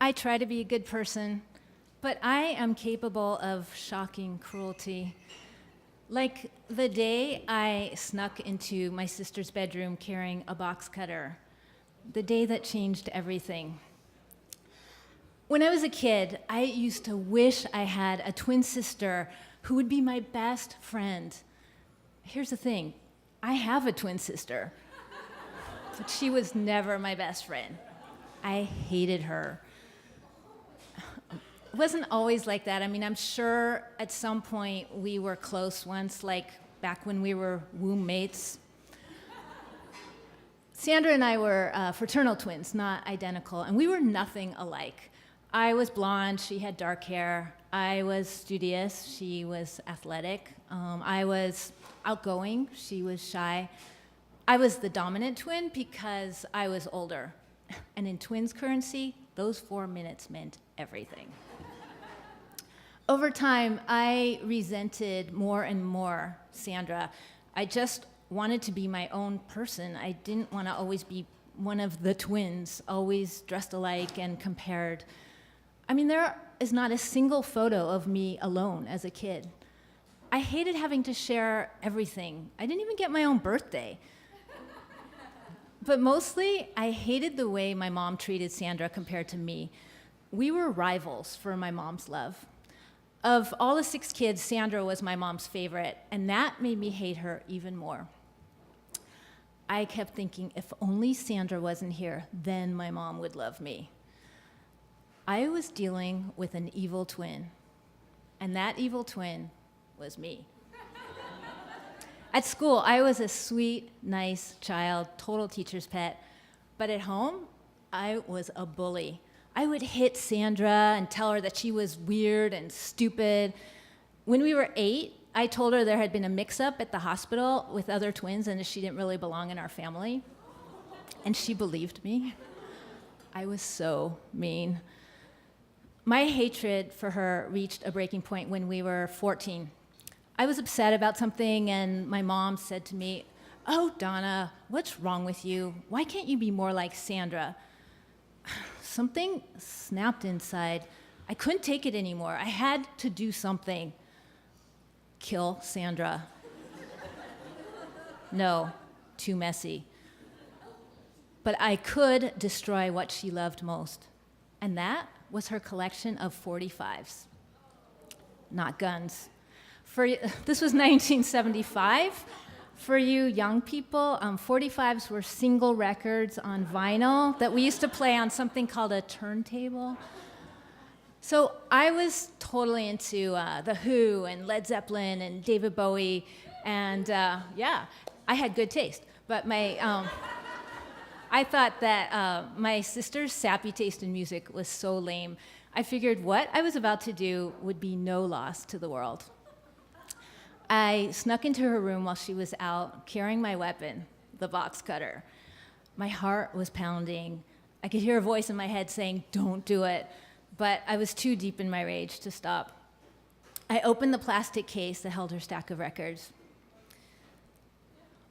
I try to be a good person, but I am capable of shocking cruelty. Like the day I snuck into my sister's bedroom carrying a box cutter, the day that changed everything. When I was a kid, I used to wish I had a twin sister who would be my best friend. Here's the thing, I have a twin sister, but she was never my best friend. I hated her. It wasn't always like that. I mean, I'm sure at some point we were close once, like back when we were womb mates. Sandra and I were fraternal twins, not identical, and we were nothing alike. I was blonde, she had dark hair. I was studious, she was athletic. I was outgoing, she was shy. I was the dominant twin because I was older. And in twins currency, those 4 minutes meant everything. Over time, I resented more and more Sandra. I just wanted to be my own person. I didn't want to always be one of the twins, always dressed alike and compared. I mean, there is not a single photo of me alone as a kid. I hated having to share everything. I didn't even get my own birthday. But mostly, I hated the way my mom treated Sandra compared to me. We were rivals for my mom's love. Of all the 6 kids, Sandra was my mom's favorite, and that made me hate her even more. I kept thinking, if only Sandra wasn't here, then my mom would love me. I was dealing with an evil twin, and that evil twin was me. At school, I was a sweet, nice child, total teacher's pet, but at home, I was a bully. I would hit Sandra and tell her that she was weird and stupid. When we were 8, I told her there had been a mix-up at the hospital with other twins and she didn't really belong in our family. And she believed me. I was so mean. My hatred for her reached a breaking point when we were 14. I was upset about something and my mom said to me, "Oh, Donna, what's wrong with you? Why can't you be more like Sandra?" Something snapped inside. I couldn't take it anymore. I had to do something. Kill Sandra. No, too messy. But I could destroy what she loved most, and that was her collection of 45s. Not guns. This was 1975. For you young people, 45s were single records on vinyl that we used to play on something called a turntable. So I was totally into The Who and Led Zeppelin and David Bowie, and yeah, I had good taste. But I thought that my sister's sappy taste in music was so lame. I figured what I was about to do would be no loss to the world. I snuck into her room while she was out, carrying my weapon, the box cutter. My heart was pounding. I could hear a voice in my head saying, "Don't do it," but I was too deep in my rage to stop. I opened the plastic case that held her stack of records.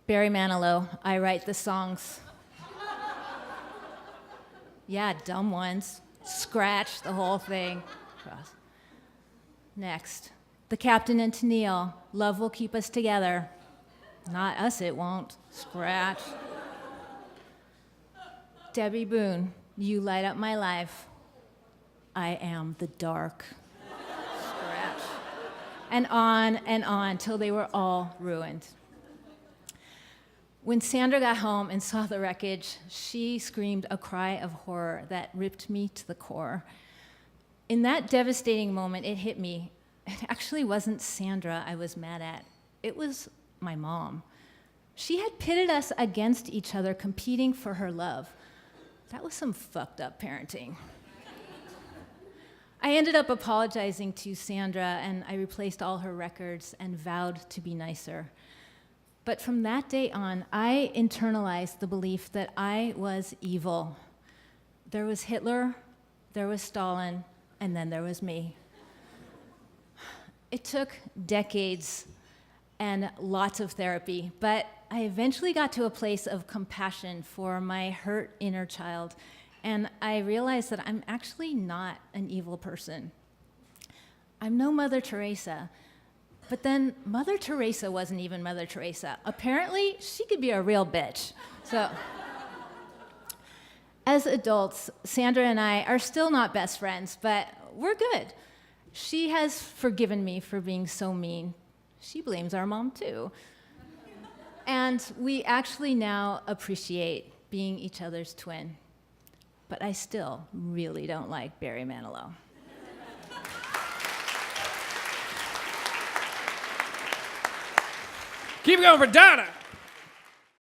Barry Manilow, I Write the Songs. Yeah, dumb ones. Scratch the whole thing. Next. The Captain and Tennille, Love Will Keep Us Together. Not us, it won't. Scratch. Debbie Boone, You Light Up My Life. I Am the Dark. Scratch. And on, till they were all ruined. When Sandra got home and saw the wreckage, she screamed a cry of horror that ripped me to the core. In that devastating moment, it hit me. It actually wasn't Sandra I was mad at. It was my mom. She had pitted us against each other, competing for her love. That was some fucked up parenting. I ended up apologizing to Sandra, and I replaced all her records and vowed to be nicer. But from that day on, I internalized the belief that I was evil. There was Hitler, there was Stalin, and then there was me. It took decades and lots of therapy, but I eventually got to a place of compassion for my hurt inner child, and I realized that I'm actually not an evil person. I'm no Mother Teresa, but then Mother Teresa wasn't even Mother Teresa. Apparently, she could be a real bitch. So, as adults, Sandra and I are still not best friends, but we're good. She has forgiven me for being so mean. She blames our mom, too. And we actually now appreciate being each other's twin. But I still really don't like Barry Manilow. Keep it going for Donna.